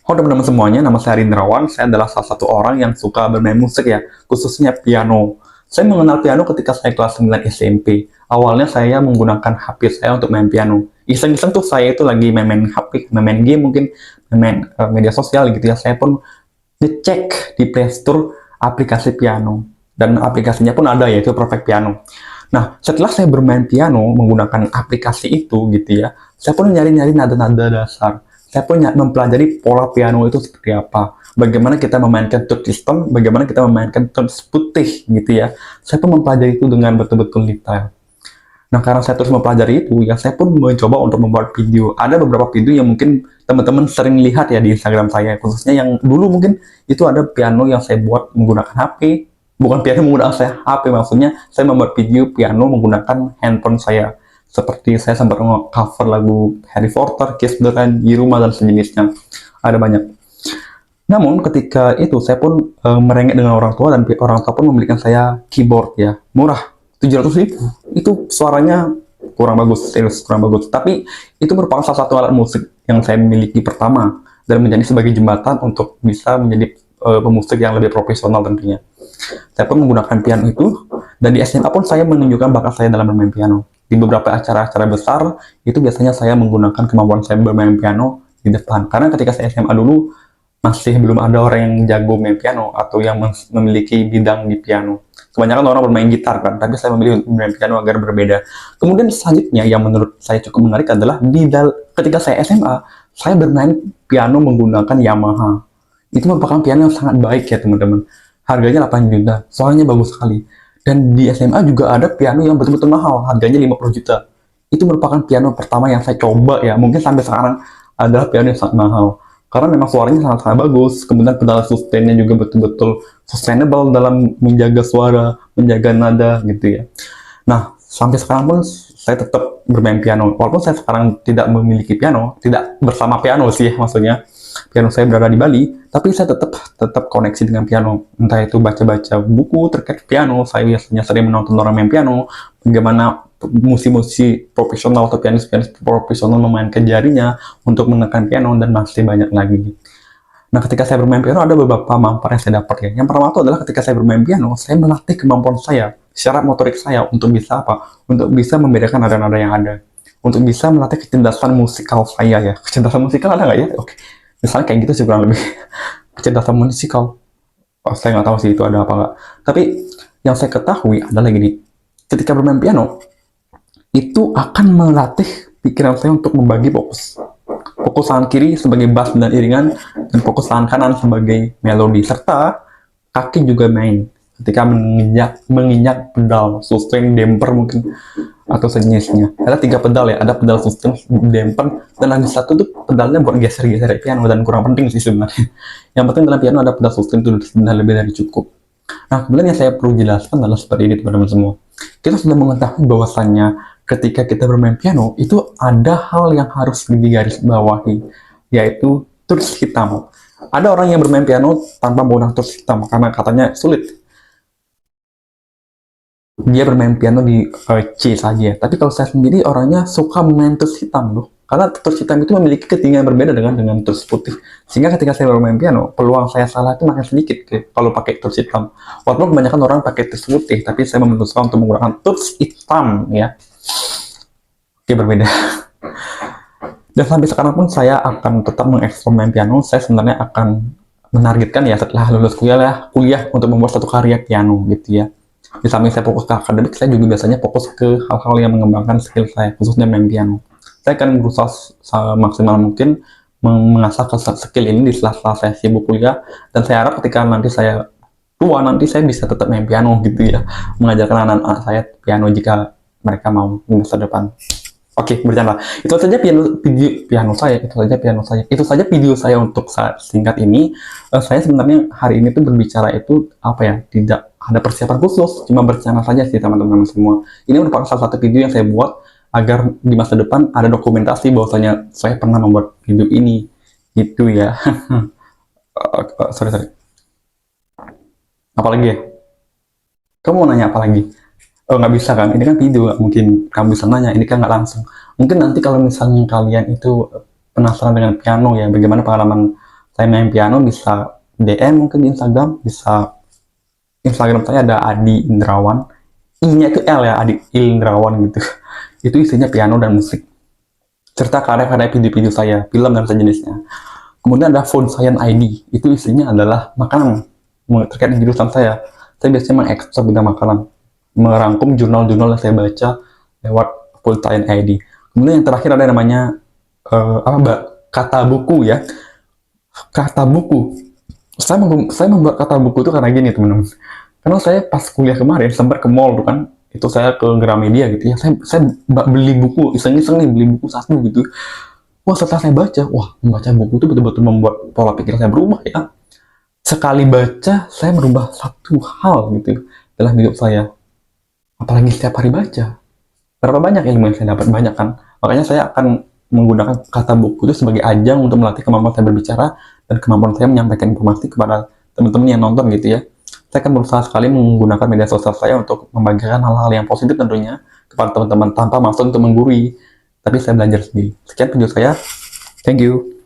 Halo teman-teman semuanya, nama saya Rindrawan. Saya adalah salah satu orang yang suka bermain musik ya, khususnya piano. Saya mengenal piano ketika saya kelas 9 SMP. Awalnya saya menggunakan HP saya untuk main piano. Iseng-iseng tuh saya itu lagi main-main HP, main-main game mungkin, main-main media sosial gitu ya. Saya pun ngecek di Play Store aplikasi piano. Dan aplikasinya pun ada yaitu Perfect Piano. Nah, setelah saya bermain piano menggunakan aplikasi itu gitu ya, saya pun nyari-nyari nada-nada dasar. Saya pun mempelajari pola piano itu seperti apa. Bagaimana kita memainkan third system, bagaimana kita memainkan third putih gitu ya. Saya pun mempelajari itu dengan betul-betul detail. Nah, karena saya terus mempelajari itu, ya saya pun mencoba untuk membuat video. Ada beberapa video yang mungkin teman-teman sering lihat ya di Instagram saya, khususnya yang dulu mungkin itu ada piano yang saya buat menggunakan HP, bukan piano menggunakan saya HP, maksudnya saya membuat video piano menggunakan handphone saya. Seperti saya sempat cover lagu Harry Potter, Kiss the Rain, Yiruma, dan sejenisnya. Ada banyak. Namun ketika itu saya pun merengek dengan orang tua dan orang tua pun membelikan saya keyboard ya. Murah, 700.000. Itu suaranya kurang bagus, serius kurang bagus. Tapi itu merupakan salah satu alat musik yang saya miliki pertama dan menjadi sebagai jembatan untuk bisa menjadi pemusik yang lebih profesional tentunya. Saya pun menggunakan piano itu, dan di SMA pun saya menunjukkan bakat saya dalam bermain piano. Di beberapa acara-acara besar, itu biasanya saya menggunakan kemampuan saya bermain piano di depan. Karena ketika saya SMA dulu, masih belum ada orang yang jago main piano atau yang memiliki bidang di piano. Kebanyakan orang bermain gitar kan, tapi saya memilih bermain piano agar berbeda. Kemudian selanjutnya yang menurut saya cukup menarik adalah ketika saya SMA, saya bermain piano menggunakan Yamaha. Itu merupakan piano yang sangat baik ya teman-teman. Harganya 8 juta, soalnya bagus sekali. Dan di SMA juga ada piano yang betul-betul mahal, harganya 50 juta. Itu merupakan piano pertama yang saya coba ya, mungkin sampai sekarang adalah piano yang sangat mahal. Karena memang suaranya sangat-sangat bagus, kemudian pedal sustainnya juga betul-betul sustainable dalam menjaga suara, menjaga nada gitu ya. Nah, sampai sekarang pun saya tetap bermain piano. Walaupun saya sekarang tidak memiliki piano, tidak bersama piano sih maksudnya. Piano saya berada di Bali, tapi saya tetap koneksi dengan piano. Entah itu baca-baca buku terkait piano, saya biasanya sering menonton orang main piano, bagaimana musisi profesional atau pianis-pianis profesional memainkan jarinya untuk menekan piano, dan masih banyak lagi. Nah, ketika saya bermain piano ada beberapa manfaat yang saya dapat ya. Yang pertama itu adalah ketika saya bermain piano, saya melatih kemampuan saya, syarat motorik saya untuk bisa apa? Untuk bisa membedakan nada-nada yang ada. Untuk bisa melatih kecerdasan musikal saya ya. Kecerdasan musikal ada nggak ya? Oke. Misalnya kayak gitu sih kurang lebih. Kecerdasan musikal. Oh, saya nggak tahu sih itu ada apa nggak. Tapi yang saya ketahui adalah gini. Ketika bermain piano, itu akan melatih pikiran saya untuk membagi fokus. Fokus tangan kiri sebagai bass dan iringan, dan fokus tangan kanan sebagai melodi, serta kaki juga main ketika menginjak pedal sustain, damper mungkin, atau sejenisnya. Ada 3 pedal ya, ada pedal sustain, damper, dan lagi satu tuh pedalnya buat geser-geser piano, dan kurang penting sih sebenarnya. Yang penting dalam piano ada pedal sustain itu sudah lebih dari cukup. Nah, kemudian yang saya perlu jelaskan adalah seperti ini teman-teman semua. Kita sudah mengetahui bahwasannya ketika kita bermain piano, itu ada hal yang harus digarisbawahi, yaitu tuts hitam. Ada orang yang bermain piano tanpa menggunakan tuts hitam, karena katanya sulit. Dia bermain piano di C saja. Tapi kalau saya sendiri orangnya suka main tuts hitam loh. Karena tuts hitam itu memiliki ketinggian berbeda dengan tuts putih. Sehingga ketika saya bermain piano, peluang saya salah itu makin sedikit kalau pakai tuts hitam. Walaupun kebanyakan orang pakai tuts putih, tapi saya memutuskan untuk menggunakan tuts hitam ya. Oke, berbeda. Dan sampai sekarang pun saya akan tetap mengeksplor main piano. Saya sebenarnya akan menargetkan ya setelah lulus kuliah untuk membuat satu karya piano gitu ya. Di samping saya fokus ke akademik, saya juga biasanya fokus ke hal-hal yang mengembangkan skill saya, khususnya main piano. Saya akan berusaha semaksimal mungkin mengasah skill ini di sela-sela saya sibuk kuliah, dan saya harap ketika nanti saya tua, nanti saya bisa tetap main piano gitu ya, mengajarkan anak-anak saya piano jika mereka mau di masa depan. Oke, bercanda. Itu saja Itu saja video saya untuk saat singkat ini. Saya sebenarnya hari ini tuh berbicara itu apa ya? Tidak ada persiapan khusus, cuma bercanda saja sih teman-teman semua. Ini merupakan salah satu video yang saya buat agar di masa depan ada dokumentasi bahwasanya saya pernah membuat video ini, gitu ya. Sorry. Apalagi ya? Kamu mau nanya apa lagi? Oh, nggak bisa kan? Ini kan video, nggak mungkin kamu bisa nanya. Ini kan nggak langsung. Mungkin nanti kalau misalnya kalian itu penasaran dengan piano ya, bagaimana pengalaman saya main piano bisa DM mungkin di Instagram, bisa Instagram saya ada Adi Indrawan, I-nya itu L ya, Adi Indrawan gitu. Itu isinya piano dan musik, serta karya-karya video-video saya, film dan sejenisnya. Kemudian ada Food Science ID, itu isinya adalah makanan terkait dengan jurusan saya. Saya biasanya mengekspor bidang makanan, merangkum jurnal-jurnal yang saya baca lewat Food Science ID. Kemudian yang terakhir ada namanya kata buku ya. Kata buku. Saya membuat kata buku itu karena gini teman-teman. Karena saya pas kuliah kemarin sempat ke mall tuh kan, itu saya ke Gramedia gitu ya. Saya beli buku, iseng-iseng nih beli buku satu gitu. Wah setelah saya baca, wah membaca buku itu betul-betul membuat pola pikir saya berubah ya. Sekali baca, saya merubah satu hal gitu dalam hidup saya. Apalagi setiap hari baca. Berapa banyak ilmu yang saya dapat? Banyak kan? Makanya saya akan menggunakan kata buku itu sebagai ajang untuk melatih kemampuan saya berbicara dan kemampuan saya menyampaikan informasi kepada teman-teman yang nonton gitu ya. Saya akan berusaha sekali menggunakan media sosial saya untuk membagikan hal-hal yang positif tentunya kepada teman-teman tanpa maksud untuk menggurui. Tapi saya belajar sendiri. Sekian video saya. Thank you.